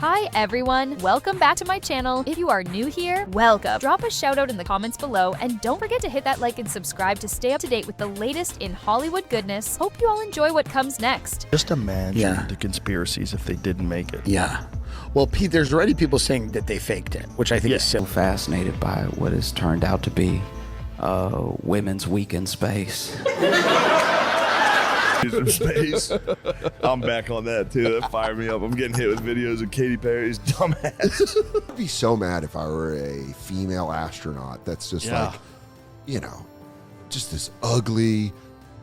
Hi everyone, welcome back to my channel. If you are new here, welcome. Drop a shout out in the comments below and don't forget to hit that like and subscribe to stay up to date with the latest in Hollywood goodness. Hope you all enjoy what comes next. Just imagine the conspiracies if they didn't make it. Yeah. Well, Pete, there's already people saying that they faked it, which I think is silly. Fascinated by what has turned out to be Women's Week in Space. In space. I'm back on that too. That fired me up. I'm getting hit with videos of Katy Perry's dumbass. I'd be so mad if I were a female astronaut that's just like, you know, just this ugly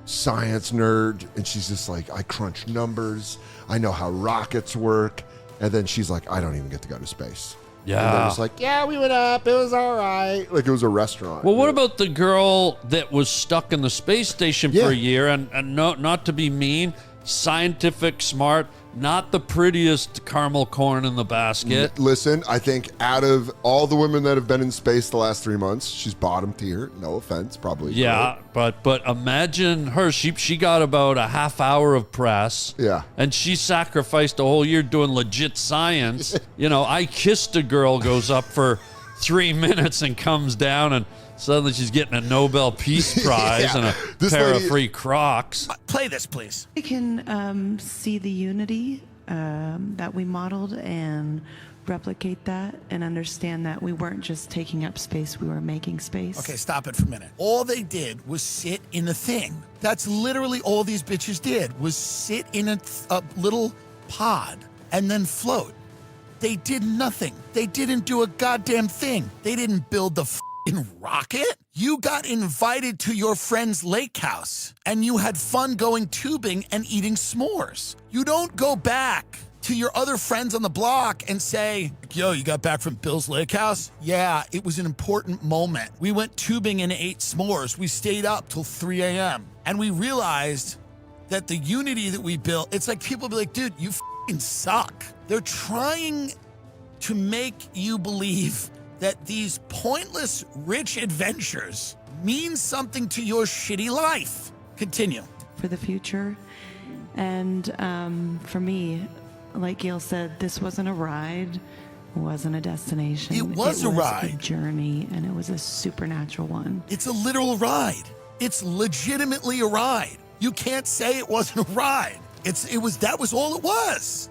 science nerd. And she's just like, I crunch numbers. I know how rockets work. And then she's like, I don't even get to go to space. Yeah. And they're just like, yeah, we went up. It was all right. Like it was a restaurant. Well, what about the girl that was stuck in the space station for a year and not to be mean, scientific, smart, not the prettiest caramel corn in the basket? Listen, I think out of all the women that have been in space the last 3 months, she's bottom tier. No offense, probably. Yeah, but imagine her. She got about a half hour of press. Yeah. And she sacrificed a whole year doing legit science. You know, I Kissed a Girl goes up for 3 minutes and comes down and suddenly she's getting a Nobel Peace Prize and a pair of free Crocs. Play this, please. We can see the unity that we modeled and replicate that and understand that we weren't just taking up space, we were making space. Okay, stop it for a minute. All they did was sit in a thing. That's literally all these bitches did, was sit in a little pod and then float. They did nothing. They didn't do a goddamn thing. They didn't build the rocket. You got invited to your friend's lake house and you had fun going tubing and eating s'mores. You don't go back to your other friends on the block and say, yo, you got back from Bill's lake house? Yeah, it was an important moment. We went tubing and ate s'mores. We stayed up till 3 a.m. and we realized that the unity that we built, it's like people be like, dude, you f***ing suck. They're trying to make you believe that these pointless rich adventures mean something to your shitty life. Continue. For the future. And for me, like Gail said, this wasn't a ride, it wasn't a destination. It was a ride. A journey, and it was a supernatural one. It's a literal ride. It's legitimately a ride. You can't say it wasn't a ride. That was all it was.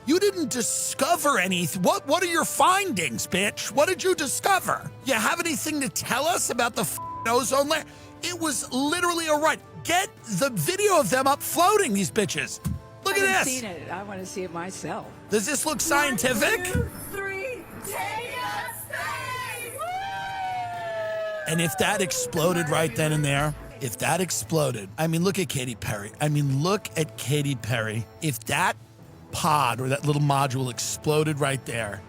You didn't discover anything. What are your findings, bitch? What did you discover? You have anything to tell us about the ozone layer? It was literally a ride. Get the video of them up floating, these bitches. Look at this. I haven't seen it. I want to see it myself. Does this look scientific? 1, 2, 3, take us space! And if that exploded right then and there, if that exploded, I mean, look at Katy Perry. If that pod or that little module exploded right there,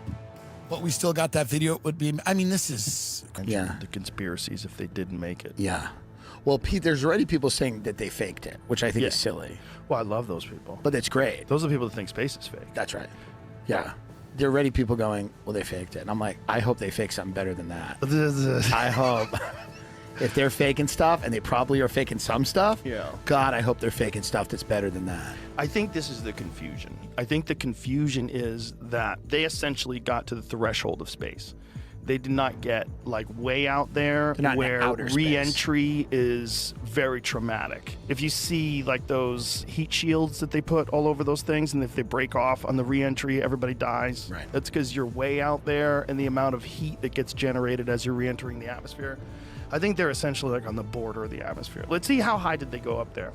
but we still got that video, it would be, I mean, this is... The conspiracies if they didn't make it. Yeah. Well, Pete, there's already people saying that they faked it, which I think is silly. Well, I love those people. But it's great. Those are the people that think space is fake. That's right. Yeah. There are already people going, well, they faked it. And I'm like, I hope they fake something better than that. I hope. If they're faking stuff, and they probably are faking some stuff, God, I hope they're faking stuff that's better than that. I think this is the confusion. I think the confusion is that they essentially got to the threshold of space. They did not get like way out there where re-entry is very traumatic. If you see like those heat shields that they put all over those things, and if they break off on the re-entry, everybody dies. Right. That's because you're way out there and the amount of heat that gets generated as you're re-entering the atmosphere. I think they're essentially like on the border of the atmosphere. Let's see, how high did they go up there?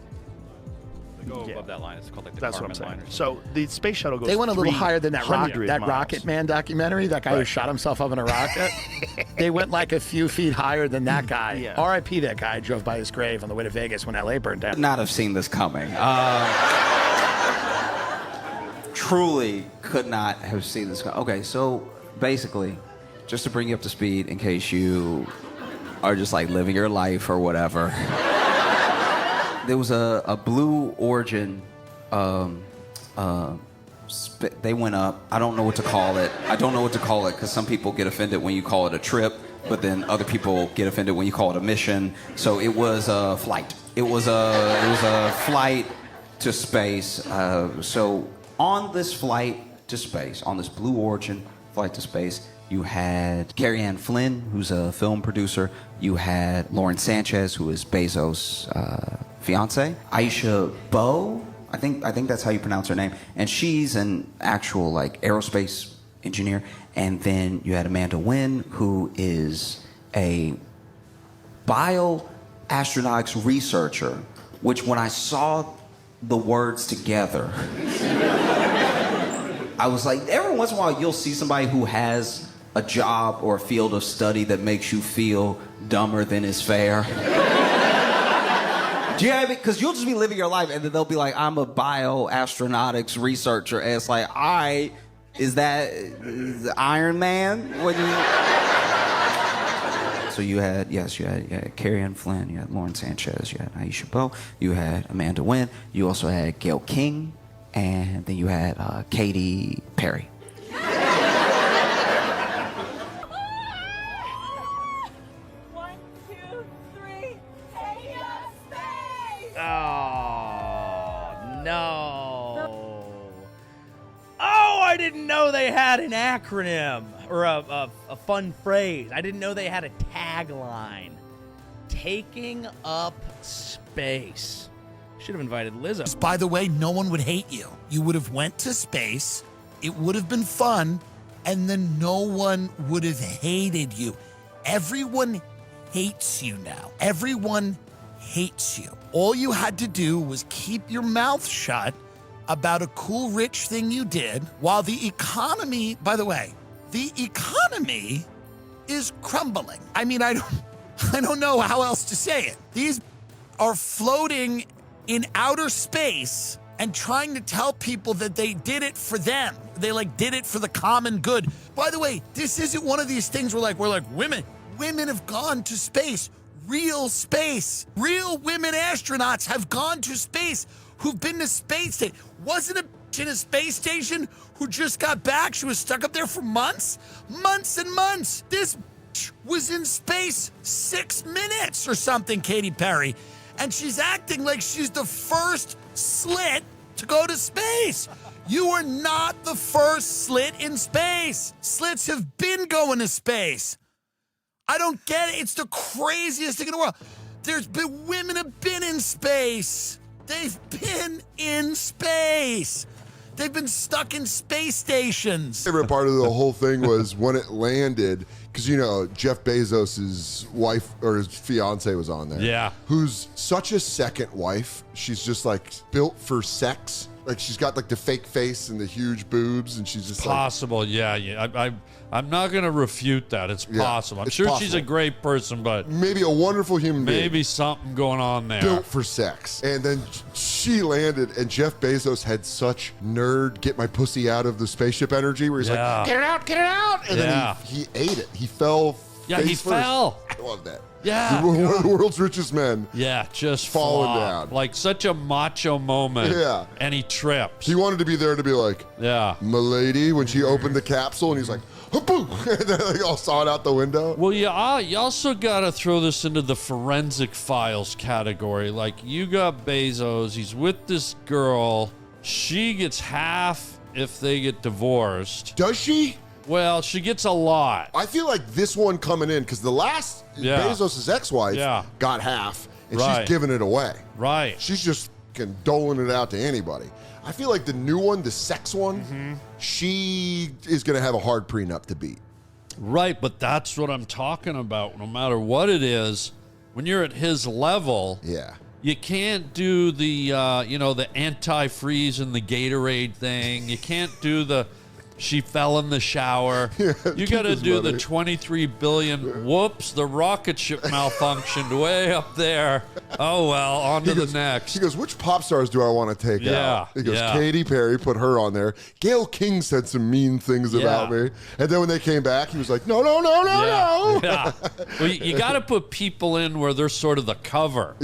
They go above that line. It's called like the That's what I'm Kármán line. saying. So the space shuttle goes. They went a little higher than that miles. Rocket Man documentary. That guy who shot himself up in a rocket. They went like a few feet higher than that guy. Yeah. R.I.P. That guy drove by his grave on the way to Vegas when L.A. burned down. Could not have seen this coming. Truly could not have seen this coming. Okay, so basically, just to bring you up to speed in case you are just like living your life or whatever. There was a Blue Origin, they went up. I don't know what to call it. Because some people get offended when you call it a trip, but then other people get offended when you call it a mission. So it was a flight. It was a flight to space. So on this flight, to space on this Blue Origin flight to space. You had Carrie Ann Flynn, who's a film producer. You had Lauren Sanchez, who is Bezos' fiance. Aisha Bowe, I think that's how you pronounce her name. And she's an actual like aerospace engineer. And then you had Amanda Wynn, who is a bioastronautics researcher, which when I saw the words together, I was like, every once in a while you'll see somebody who has a job or a field of study that makes you feel dumber than is fair. Do you know what I mean? Because you'll just be living your life and then they'll be like, I'm a bioastronautics researcher. And it's like, all right, is that Iron Man? So you had Carrie Ann Flynn, you had Lauren Sanchez, you had Aisha Bowe, you had Amanda Wynn, you also had Gayle King, and then you had Katy Perry. I didn't know they had an acronym or a fun phrase. I didn't know they had a tagline. Taking up space. Should have invited Lizzo. By the way, no one would hate you. You would have went to space, it would have been fun, and then no one would have hated you. Everyone hates you now. Everyone hates you. All you had to do was keep your mouth shut about a cool, rich thing you did, while the economy, by the way, the economy is crumbling. I mean, I don't know how else to say it. These are floating in outer space and trying to tell people that they did it for them. They did it for the common good. By the way, this isn't one of these things where women have gone to space, real space. Real women astronauts have gone to space, who've been to space station. Wasn't a bitch in a space station who just got back? She was stuck up there for months and months. This bitch was in space 6 minutes or something, Katy Perry. And she's acting like she's the first slit to go to space. You are not the first slit in space. Slits have been going to space. I don't get it. It's the craziest thing in the world. Women have been in space. They've been in space. They've been stuck in space stations. My favorite part of the whole thing was when it landed, because Jeff Bezos' wife or his fiance was on there. Yeah. Who's such a second wife. She's just built for sex. She's got the fake face and the huge boobs, and she's just possible. Yeah. I'm not going to refute that. It's possible. I'm sure she's a great person, but maybe a wonderful human being. Maybe something going on there. Built for sex. And then she landed, and Jeff Bezos had such nerd get my pussy out of the spaceship energy, where he's like, get it out, and then he ate it. He fell. He fell. I love that. Yeah. One of the world's richest men. Yeah, just falling down. Such a macho moment. Yeah. And he trips. He wanted to be there to be like, "Milady," when she opened the capsule, and he's like, "Boom!" And then they all saw it out the window. Well, you also got to throw this into the forensic files category. You got Bezos. He's with this girl. She gets half if they get divorced. Does she? Well, she gets a lot. I feel like this one coming in, because the last Bezos' ex-wife got half, and she's giving it away. Right. She's just doling it out to anybody. I feel like the new one, the sex one, she is going to have a hard prenup to beat. Right, but that's what I'm talking about. No matter what it is, when you're at his level, you can't do the, the antifreeze and the Gatorade thing. You can't do the... She fell in the shower. You got to do the 23 billion. Whoops, the rocket ship malfunctioned way up there. Oh, well, on to the next. He goes, which pop stars do I want to take out? He goes, Katy Perry, put her on there. Gayle King said some mean things about me. And then when they came back, he was like, no. Yeah. Well, you got to put people in where they're sort of the cover.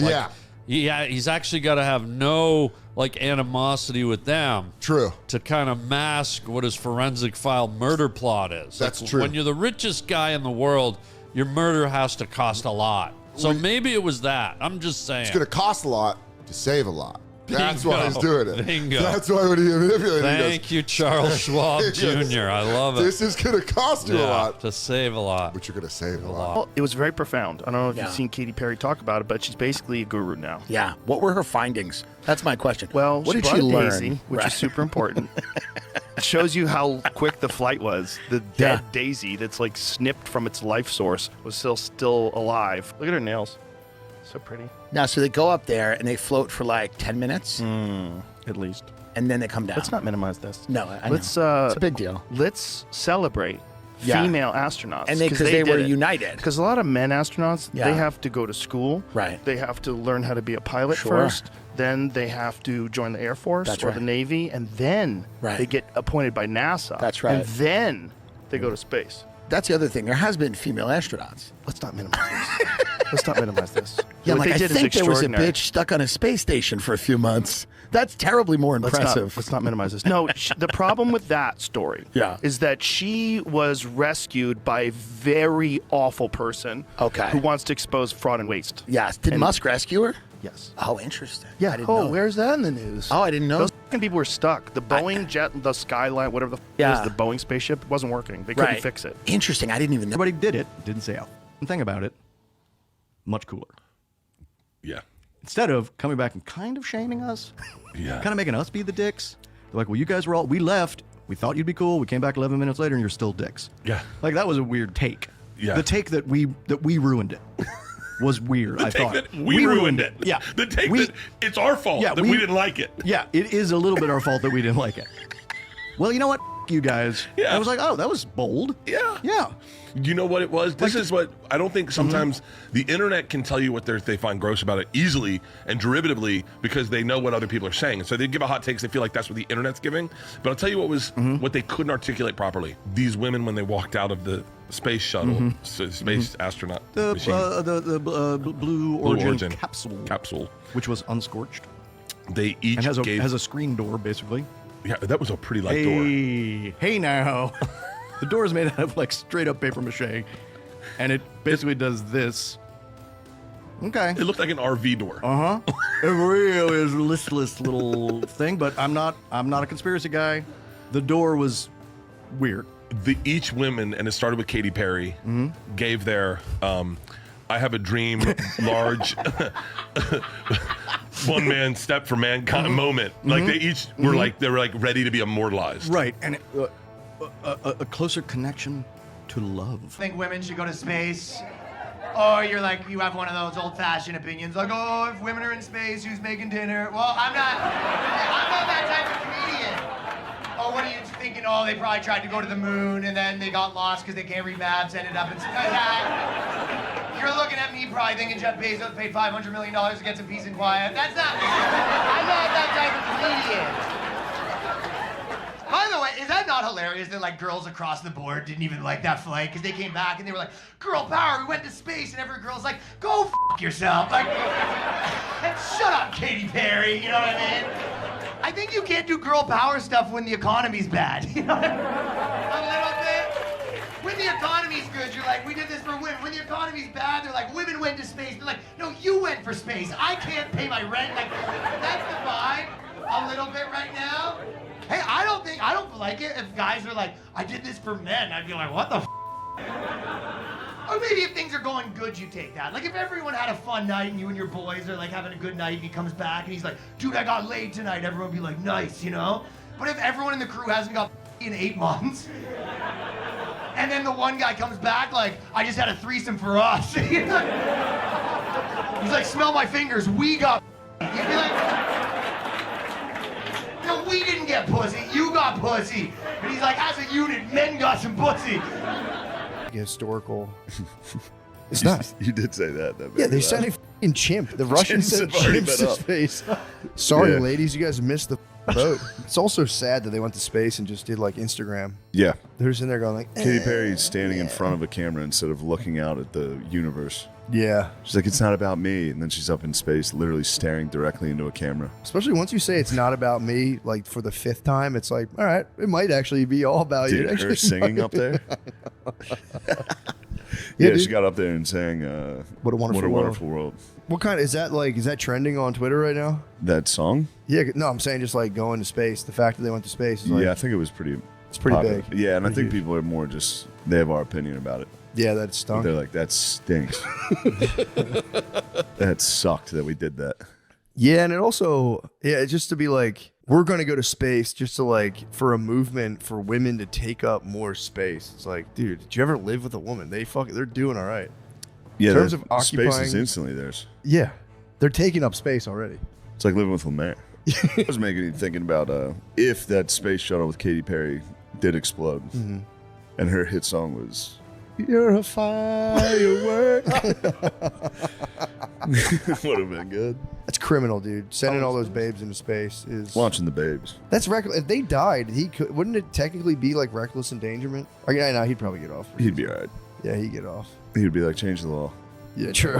He's actually got to have no animosity with them. True. To kind of mask what his forensic file murder plot is. That's true. When you're the richest guy in the world, your murder has to cost a lot. So maybe it was that. I'm just saying. It's going to cost a lot to save a lot. That's why he's doing it. Bingo. That's why when he manipulated. Thank you, Charles Schwab Jr. I love it. This is going to cost you a lot. To save a lot. But you're going to save a lot. Well, it was very profound. I don't know if you've seen Katy Perry talk about it, but she's basically a guru now. Yeah. What were her findings? That's my question. Well, what did brought she a learn? Daisy, which is super important. It shows you how quick the flight was. The dead daisy that's like snipped from its life source was still alive. Look at her nails. So pretty. Now, so they go up there and they float for like 10 minutes? At least. And then they come down. Let's not minimize this. No, I know. It's a big deal. Let's celebrate female astronauts. And because they were united. Because a lot of men astronauts, they have to go to school. Right. They have to learn how to be a pilot first. Then they have to join the Air Force or the Navy. And then they get appointed by NASA. That's right. And then they go to space. That's the other thing. There has been female astronauts. Let's not minimize this. Let's not minimize this. Yeah, what like they I did think is there was a extraordinary. bitch stuck on a space station for a few months. That's terribly more impressive. Let's not minimize this. No, the problem with that story is that she was rescued by a very awful person who wants to expose fraud and waste. Yes. Did Musk rescue her? Yes. Oh, interesting. Yeah. I didn't know. Where's that in the news? Oh, I didn't know. Those fucking people were stuck. The Boeing jet, the Skyline, whatever the f is, the Boeing spaceship, wasn't working. They couldn't fix it. Interesting. I didn't even know. Everybody did it. Didn't say a thing about it. Much cooler. Yeah. Instead of coming back and kind of shaming us, kind of making us be the dicks. They're like, well, you guys we left. We thought you'd be cool. We came back 11 minutes later and you're still dicks. Yeah. Like that was a weird take. Yeah. The take that we ruined it was weird. The I take thought that we ruined it. Yeah. The take that it's our fault that we didn't like it. Yeah, it is a little bit our fault that we didn't like it. Well, you know what? You guys. Yeah. I was like, oh, that was bold. Yeah. Yeah. You know what it was? This is what I don't think sometimes the internet can tell you what they find gross about it easily and derivatively because they know what other people are saying. So they give a hot take, they feel like that's what the internet's giving. But I'll tell you what was what they couldn't articulate properly. These women, when they walked out of the space shuttle, space astronaut machine. The Blue Origin capsule, which was unscorched. They each and has a screen door, basically. Yeah, that was a pretty light door. Hey now. The door is made out of like straight up paper mache, and it basically does this. Okay. It looked like an RV door. It really is a listless little thing, but I'm not a conspiracy guy. The door was weird. Each women, and it started with Katy Perry, gave their I have a dream large one man step for mankind moment. Like they each were they were ready to be immortalized. Right, and a closer connection to love. I think women should go to space. Or you're like, you have one of those old-fashioned opinions, like, oh, if women are in space, who's making dinner? Well, I'm not that type of comedian. Oh, what are you thinking? Oh, they probably tried to go to the moon and then they got lost because they can't read maps, ended up in space. You're looking at me probably thinking Jeff Bezos paid $500 million to get some peace and quiet. I'm not that type of comedian. By the way, is that not hilarious that like girls across the board didn't even like that flight because they came back and they were like, girl power, we went to space, and every girl's like, go f yourself. Like, shut up, Katy Perry, you know what I mean? I think you can't do girl power stuff when the economy's bad, you know what I mean? A little bit. When the economy's good, you're like, we did this for women. When the economy's bad, they're like, women went to space. They're like, no, you went for space. I can't pay my rent. Like, that's the vibe a little bit right now. Hey, I don't like it if guys are like, I did this for men. I'd be like, what the f? Or maybe if things are going good, you take that. Like if everyone had a fun night and you and your boys are like having a good night and he comes back and he's like, dude, I got laid tonight. Everyone would be like, nice, you know? But if everyone in the crew hasn't got in 8 months, and then the one guy comes back like, I just had a threesome for us. He's like, smell my fingers, we got you'd be like, no, we didn't get pussy, you got pussy. And he's like, as a unit, men got some pussy. Historical. It's not. You did say that. Yeah, they sent a f***ing chimp. The Russians sent chimps to space. Sorry, ladies, you guys missed the boat. It's also sad that they went to space and just did like Instagram. Yeah. They're just in there going like, Katy Perry's standing in front of a camera instead of looking out at the universe. Yeah. She's like, it's not about me. And then she's up in space, literally staring directly into a camera. Especially once you say it's not about me, like for the 5th time, it's like, all right, it might actually be all about you. Dude, her singing up there. Yeah, she got up there and sang What a Wonderful World. What kind is that like? Is that trending on Twitter right now? That song? Yeah, no, I'm saying just like going to space. The fact that they went to space is like, Yeah, I think it was pretty. It's pretty popular. big. Yeah, and I Pretty think huge. people are more just they have our opinion about it. Yeah, that stunk. They're like, that stinks. That sucked that we did that. Yeah, and it also, just to be like, we're going to go to space just to like, for a movement for women to take up more space. It's like, dude, did you ever live with a woman? They're doing all right. Yeah, in terms of occupying, space is instantly theirs. Yeah, they're taking up space already. It's like living with Lemaire. It was making me thinking about if that space shuttle with Katy Perry did explode, and her hit song was "You're a Firework." Would have been good. That's criminal, dude. Sending all those babes into space is Launching the babes. That's reckless. If they died, wouldn't it technically be like reckless endangerment? No, he'd probably get off. He'd be all right. Yeah, he'd get off. He'd be like, change the law. Yeah, true.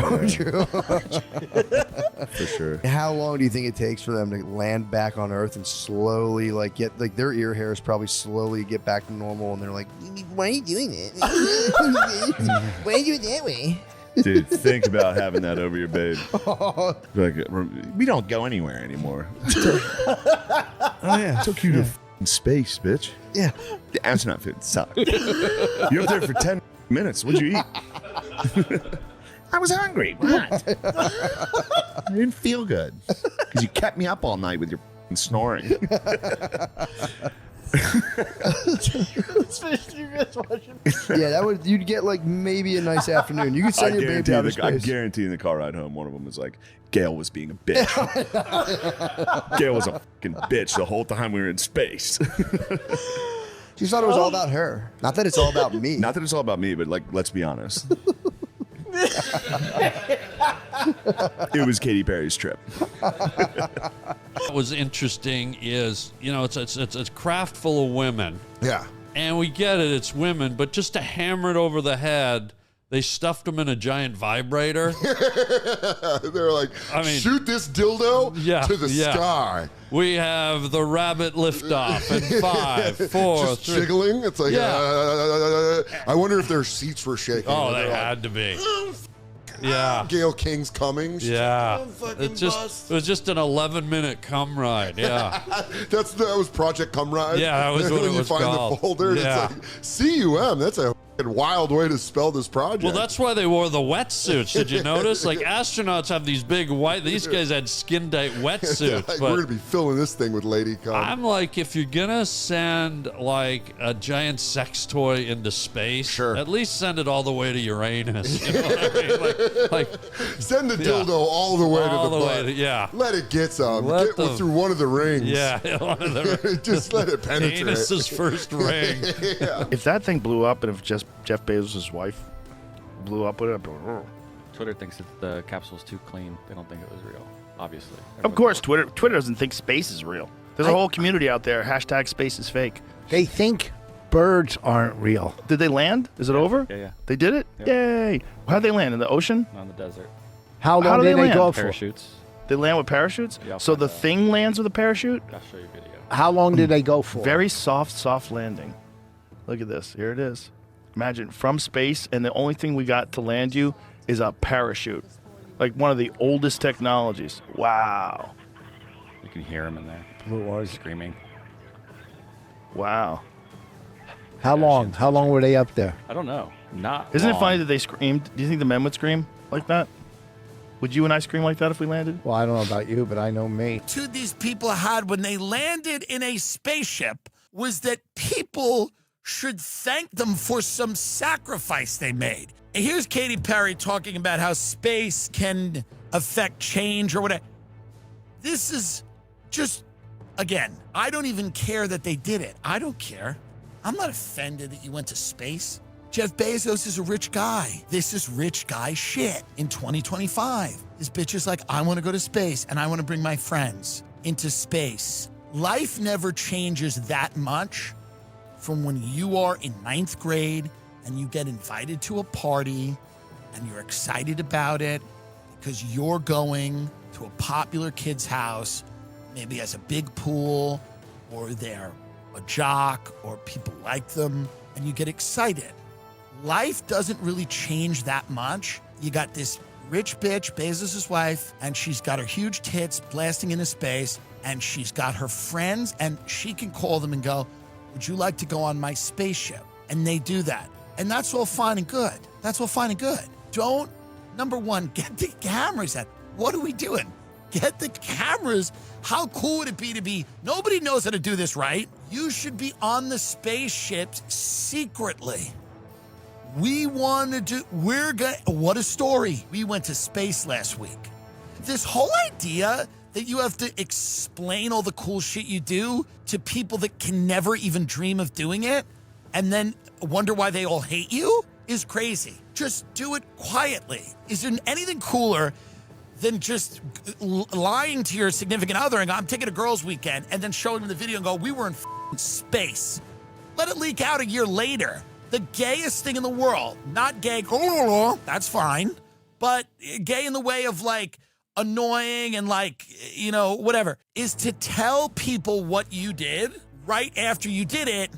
For sure. How long do you think it takes for them to land back on Earth and slowly get their ear hairs probably slowly get back to normal, and they're like, why are you doing it? Why are you doing it that way? Dude, think about having that over your babe. Like, we don't go anywhere anymore. Oh yeah, Took you to space, bitch. Yeah. The astronaut food sucked. You're up there for 10 minutes. What'd you eat? I was hungry. What? I didn't feel good because you kept me up all night with your snoring. Yeah, you'd get like maybe a nice afternoon. You could send your babe out of I space. guarantee in the car ride home, one of them was like, Gail was being a bitch. Gail was a fucking bitch the whole time we were in space. She thought it was all about her. Not that it's all about me. Not that it's all about me, but like, let's be honest. It was Katy Perry's trip. What was interesting is, it's a craft full of women. Yeah. And we get it, it's women, but just to hammer it over the head, they stuffed them in a giant vibrator. They're like, shoot this dildo to the sky. We have the rabbit liftoff in 5, 4, Just 3. jiggling. It's like, I wonder if their seats were shaking. Oh, they had to be. Yeah. Gail King's coming. Yeah. It was just an 11-minute cum ride. Yeah. That was Project Cum Ride. Yeah, that was what it was you find called. the folder. Yeah. And it's like CUM. That's a wild way to spell this project. Well, that's why they wore the wetsuits. Did you notice? Like, astronauts have these big white. These guys had skin-tight wetsuits. Like, we're gonna be filling this thing with lady cum. I'm like, if you're gonna send like a giant sex toy into space, at least send it all the way to Uranus. You know what I mean? Like send the dildo all the way to the butt. Yeah. Let it get some. Get through one of the rings. Yeah, one of the just let it penetrate. Anus's first ring. Yeah. If that thing blew up, and if just Jeff Bezos' wife blew up with it, Twitter thinks that the capsule's too clean. They don't think it was real, obviously. of course, Twitter doesn't think space is real. There's a whole community out there. # space is fake. They think birds aren't real. Did they land? Is it over? Yeah. They did it? Yep. Yay. How'd they land? In the ocean? On the desert. How long do did they land? go for? Parachutes. They land with parachutes? Yeah, So the thing lands with a parachute? I'll show you a video. How long did they go for? Very soft landing. Look at this. Here it is. Imagine from space, and the only thing we got to land you is a parachute. Like one of the oldest technologies. Wow. You can hear them in there. Blue eyes screaming. Wow. How long? How long were they up there? I don't know. Not Isn't it long. funny that they screamed? Do you think the men would scream like that? Would you and I scream like that if we landed? Well, I don't know about you, but I know me. Attitude these people had when they landed in a spaceship was that people should thank them for some sacrifice they made. And here's Katy Perry talking about how space can affect change or whatever. This is just, again, I don't even care that they did it. I don't care. I'm not offended that you went to space. Jeff Bezos is a rich guy. This is rich guy shit in 2025. This bitch is like, I want to go to space and I want to bring my friends into space. Life never changes that much from when you are in 9th grade and you get invited to a party and you're excited about it because you're going to a popular kid's house, maybe has a big pool, or they're a jock, or people like them, and you get excited. life doesn't really change that much. You got this rich bitch, Bezos' wife, and she's got her huge tits blasting into space, and she's got her friends, and she can call them and go, would you like to go on my spaceship? And they do that. And that's all fine and good. That's all fine and good. Don't, number one, get the cameras out. What are we doing? Get the cameras. How cool would it be to be, nobody knows how to do this, right? You should be on the spaceships secretly. We want to do, what a story. We went to space last week. This whole idea that you have to explain all the cool shit you do to people that can never even dream of doing it and then wonder why they all hate you is crazy. Just do it quietly. Is there anything cooler than just lying to your significant other and go, I'm taking a girls' weekend, and then showing them the video and go, we were in space. Let it leak out a year later. The gayest thing in the world, not gay, that's fine, but gay in the way of like annoying and like, you know, whatever, is to tell people what you did right after you did it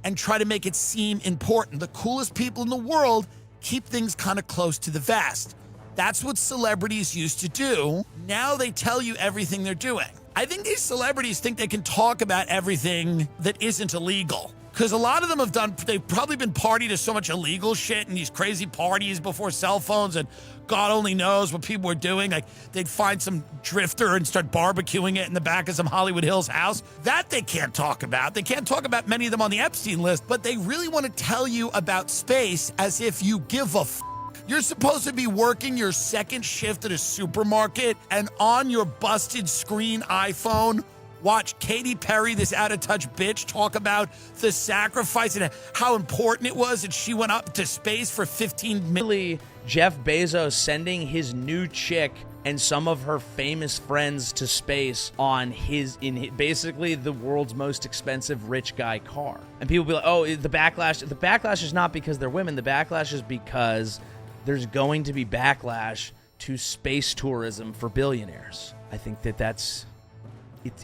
and try to make it seem important. The coolest people in the world keep things kind of close to the vest. That's what celebrities used to do. Now they tell you everything they're doing. I think these celebrities think they can talk about everything that isn't illegal. Because a lot of them they've probably been party to so much illegal shit and these crazy parties before cell phones, and God only knows what people were doing. Like they'd find some drifter and start barbecuing it in the back of some Hollywood Hills house. That they can't talk about. They can't talk about many of them on the Epstein list, but they really want to tell you about space as if you give a f. You're supposed to be working your second shift at a supermarket and on your busted screen iPhone, watch Katy Perry, this out-of-touch bitch, talk about the sacrifice and how important it was that she went up to space for 15 minutes. Jeff Bezos sending his new chick and some of her famous friends to space on basically the world's most expensive rich guy car. And people be like, oh, the backlash is not because they're women. The backlash is because there's going to be backlash to space tourism for billionaires. I think that's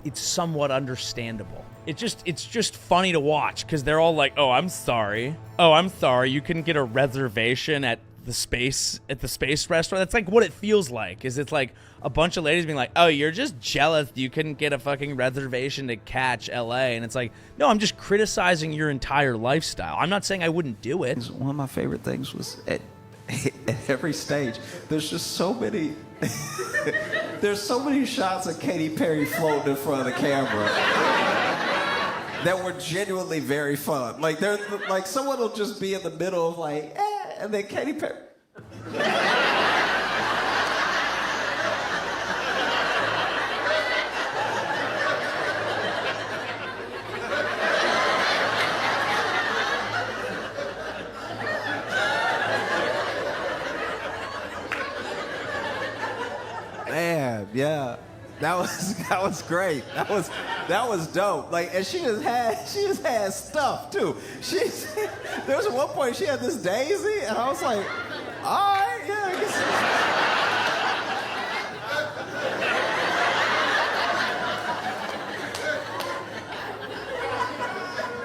it's somewhat understandable. It's just funny to watch because they're all like, oh, I'm sorry, you couldn't get a reservation at the space restaurant. That's like what it feels like. Is it's like a bunch of ladies being like, oh, you're just jealous you couldn't get a fucking reservation to catch LA. And it's like, no, I'm just criticizing your entire lifestyle. I'm not saying I wouldn't do it. One of my favorite things was at every stage, there's just so many there's so many shots of Katy Perry floating in front of the camera that were genuinely very fun. Like they're like someone will just be in the middle of like, and then Katy Perry. Man, yeah, that was great. That was dope. Like, and she just had stuff too. There was one point she had this daisy, and I was like, all right, yeah, I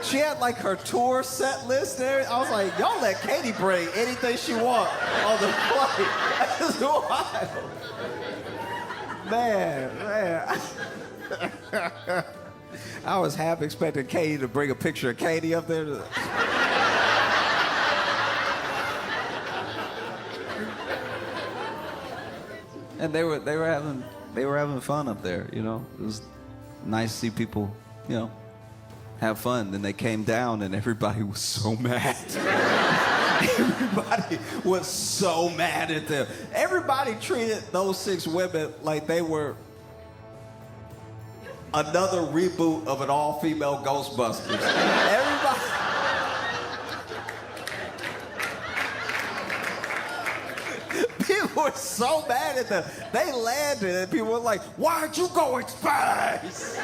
guess. She had like her tour set list there. I was like, y'all let Katy bring anything she want on the flight. That's wild. Man. I was half expecting Katy to bring a picture of Katy up there. And they were having fun up there, you know. It was nice to see people, you know, have fun. Then they came down and everybody was so mad. Everybody was so mad at them. Everybody treated those 6 women like they were another reboot of an all-female Ghostbusters. Everybody. People were so mad at them. They landed and people were like, why'd you go in space?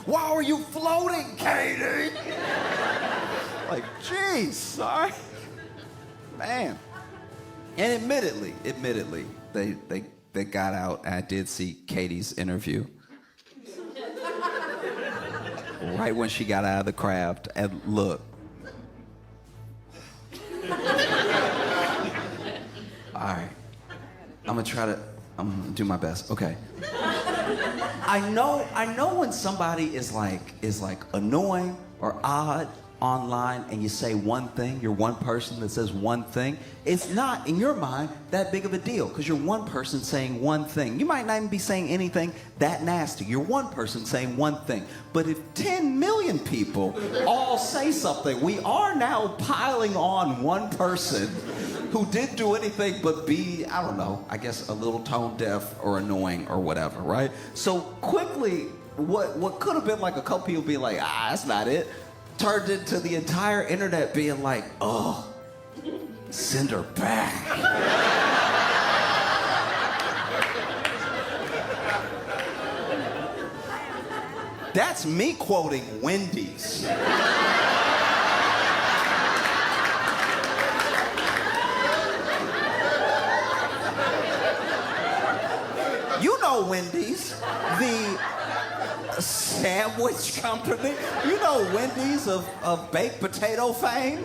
Why are you floating, Katy? Like, geez, sorry. Man. And admittedly, they got out. I did see Katy's interview. Right when she got out of the craft. And look, right. I'm gonna do my best. Okay. I know when somebody is like annoying or odd online and you say one thing, you're one person that says one thing, it's not in your mind that big of a deal because you're one person saying one thing. You might not even be saying anything that nasty. You're one person saying one thing. But if 10 million people all say something, we are now piling on one person who didn't do anything but be, I don't know, I guess a little tone deaf or annoying or whatever, right? So quickly, what could have been like a couple people being like, that's not it, turned into the entire internet being like, oh, send her back. That's me quoting Wendy's. You know Wendy's, the sandwich company. You know Wendy's of baked potato fame?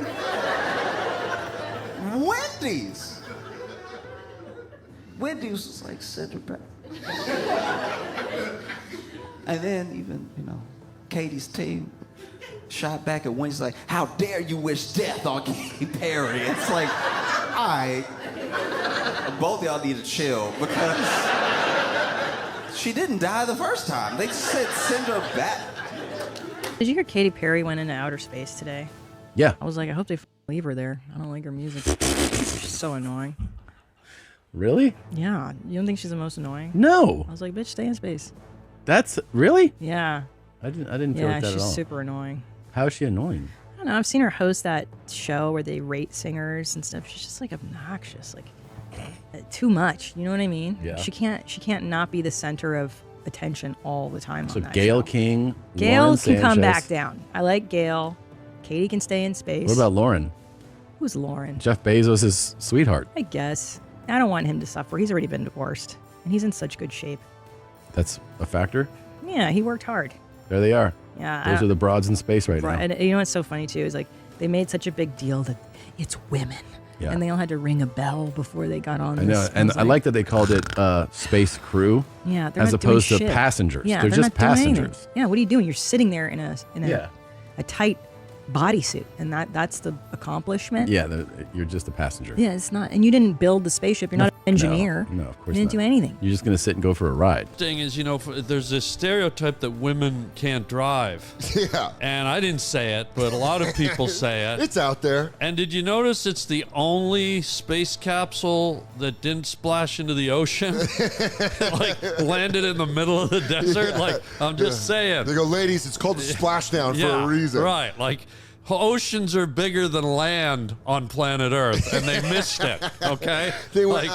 Wendy's. Wendy's was like, send her back. And then even, Katy's team shot back at Wendy's like, how dare you wish death on Katy Perry? It's like, all right, both of y'all need to chill because she didn't die the first time. They said send her back. Did you hear Katy Perry went into outer space today? Yeah. I was like, I hope they leave her there. I don't like her music. She's so annoying. Really? Yeah. You don't think she's the most annoying? No. I was like, bitch, stay in space. That's really? Yeah. I didn't feel like that at all. Yeah, she's super annoying. How is she annoying? I don't know. I've seen her host that show where they rate singers and stuff. She's just like obnoxious, like too much. You know what I mean? Yeah. She can't not be the center of attention all the time. So on that Gayle show. King, Gayle Lauren can come Sanchez. back down. I like Gayle. Katy can stay in space. What about Lauren? Who's Lauren? Jeff Bezos' sweetheart. I guess. I don't want him to suffer. He's already been divorced, and he's in such good shape. That's a factor. Yeah, he worked hard. There they are. Yeah, Those are the broads in space right now. And you know what's so funny too is like they made such a big deal that it's women, Yeah. and they all had to ring a bell before they got on. I know, this. and was I like that they called it space crew. Yeah, they're as not doing opposed to shit. passengers. Yeah, they're just not doing anything. passengers. Yeah, what are you doing? You're sitting there in a Yeah. a tight bodysuit, and that's the accomplishment. Yeah, you're just a passenger. Yeah, it's not, and you didn't build the spaceship. You're not an engineer. No, of course you didn't not. do anything. You're just gonna sit and go for a ride. Thing is, there's this stereotype that women can't drive. Yeah. And I didn't say it, but a lot of people say it. It's out there. And did you notice it's the only space capsule that didn't splash into the ocean? Like landed in the middle of the desert? Yeah. Like, I'm just saying. They go, ladies, it's called a splashdown for a reason. Right. Like, oceans are bigger than land on planet Earth, and they missed it, okay? They went,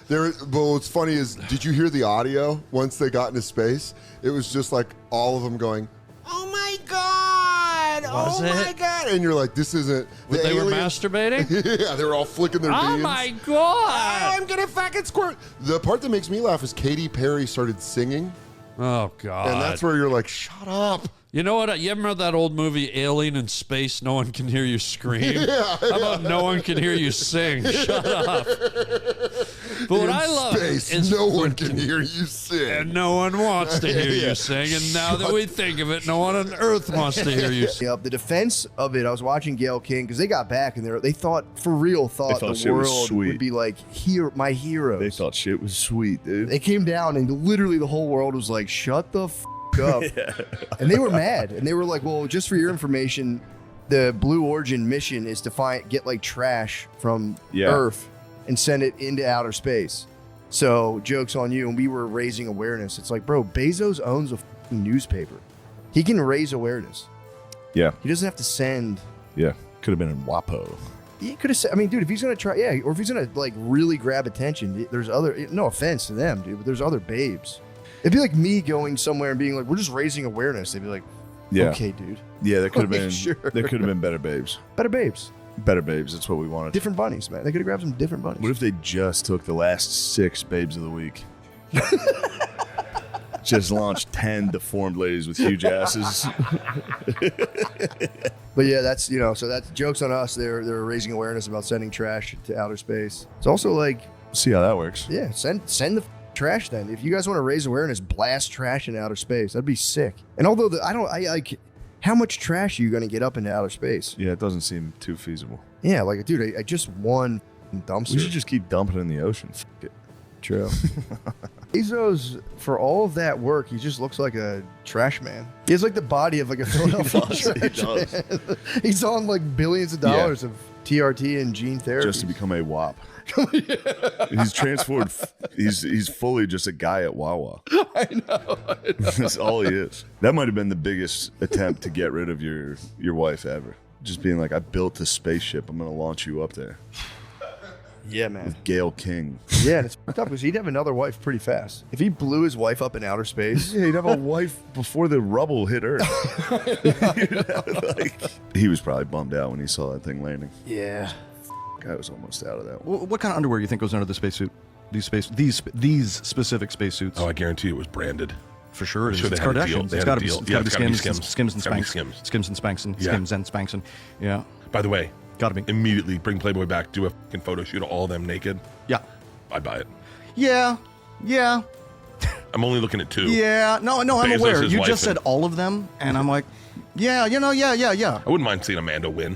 but what's funny is, did you hear the audio once they got into space? It was just like all of them going, oh my God, Was oh my it? God. And you're like, this isn't. They were masturbating? Yeah, they were all flicking their Oh beans. my God. Oh, I'm going to fucking squirt. The part that makes me laugh is Katy Perry started singing. Oh, God. And that's where you're like, shut up. You know what? You ever remember that old movie, Alien in Space? No one can hear you scream. Yeah, How about no one can hear you sing? Shut up. But what I love is no one can hear you sing. And no one wants to hear Yeah. you sing. And now that we think of it, no one on earth wants to hear you sing. Yep, the defense of it, I was watching Gayle King because they got back and they thought thought the shit was world sweet. would be like my heroes. They thought shit was sweet, dude. They came down and literally the whole world was like, shut the f up. And they were mad. And they were like, well, just for your information, the Blue Origin mission is to get like trash from Earth and send it into outer space. So joke's on you. And we were raising awareness. It's like, bro, Bezos owns a f***ing newspaper. He can raise awareness. Yeah. He doesn't have to send. Yeah. Could have been in WAPO. He could have said, I mean, dude, if he's going to try, or if he's going to like really grab attention, there's other, no offense to them, dude, but there's other babes. It'd be like me going somewhere and being like, we're just raising awareness. They'd be like, Yeah. okay, dude. Yeah, there could have Like, been. sure. There could have been better babes. Better babes. Better babes. That's what we wanted. Different bunnies, man. They could have grabbed some different bunnies. What if they just took the last 6 babes of the week? Just launched 10 deformed ladies with huge asses. But yeah, that's, so that's jokes on us. They're raising awareness about sending trash to outer space. It's also like, See how that works. Yeah, send the trash then. If you guys want to raise awareness, blast trash in outer space. That'd be sick. And although I like, how much trash are you going to get up into outer space? Yeah, it doesn't seem too feasible. Yeah, like, dude, I just won dumpster. We should just keep dumping it in the ocean. F it. True. Bezos, for all of that work, he just looks like a trash man. He has like the body of like a Philadelphia trash man. He's on like billions of dollars of TRT and gene therapy. Just to become a WAP. He's transformed. He's fully just a guy at Wawa. I know. That's all he is. That might have been the biggest attempt to get rid of your wife ever. Just being like, I built this spaceship. I'm going to launch you up there. Yeah, man. With Gail King. Yeah, and it's fucked up because he'd have another wife pretty fast. If he blew his wife up in outer space. Yeah, he'd have a wife before the rubble hit Earth. He was probably bummed out when he saw that thing landing. Yeah. I was almost out of that one. What kind of underwear do you think goes under the spacesuit? These specific spacesuits. Oh, I guarantee it was branded. For sure, Sure, it's they had a Kardashians. deal. It's got to be skims and Gotta be spanks. Skims. Skims and Spankson. Yeah. Skims and Spankson. Yeah. By the way, gotta be immediately bring Playboy back. Do a fucking photo shoot of all of them naked. Yeah. I'd buy it. Yeah. Yeah. I'm only looking at 2. Yeah. No, I'm Bezos, aware. his You wife, just said and- all of them, and I'm like, yeah. I wouldn't mind seeing Amanda win.